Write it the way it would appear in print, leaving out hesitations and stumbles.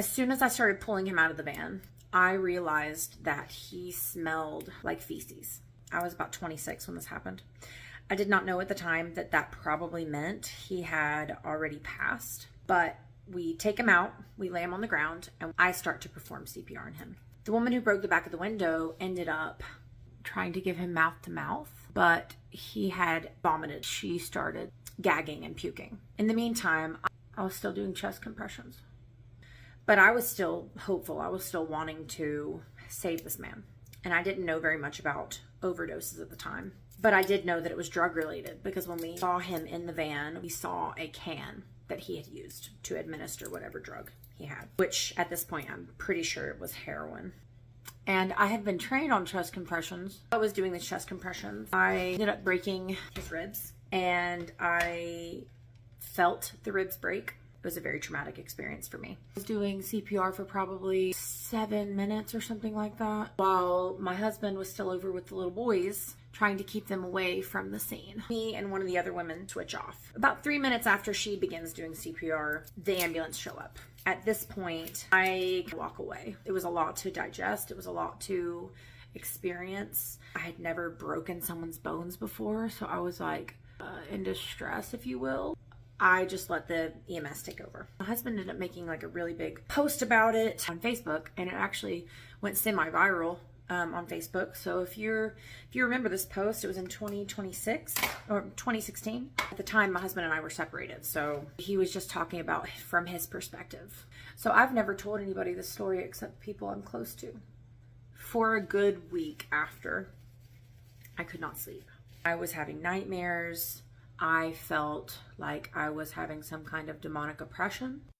As soon as I started pulling him out of the van, I realized that he smelled like feces. I was about 26 when this happened. I did not know at the time that that probably meant he had already passed, but we take him out, we lay him on the ground, and I start to perform CPR on him. The woman who broke the back of the window ended up trying to give him mouth to mouth, but he had vomited. She started gagging and puking. In the meantime, I was still doing chest compressions, but I was still hopeful. I was still wanting to save this man. And I didn't know very much about overdoses at the time, but I did know that it was drug related because when we saw him in the van, we saw a can that he had used to administer whatever drug he had, which at this point, I'm pretty sure it was heroin. And I had been trained on chest compressions. I was doing the chest compressions. I ended up breaking his ribs and I felt the ribs break. It was a very traumatic experience for me. I was doing CPR for probably 7 minutes or something like that, while my husband was still over with the little boys, trying to keep them away from the scene. Me and one of the other women switch off. About 3 minutes after she begins doing CPR, the ambulance show up. At this point, I walk away. It was a lot to digest. It was a lot to experience. I had never broken someone's bones before, so I was like in distress, if you will. I just let the EMS take over. My husband ended up making like a really big post about it on Facebook, and it actually went semi-viral on Facebook. So if you remember this post, it was in 2026 or 2016. At the time, my husband and I were separated, so he was just talking about from his perspective. So I've never told anybody this story except people I'm close to. For a good week after, I could not sleep. I was having nightmares. I felt like I was having some kind of demonic oppression.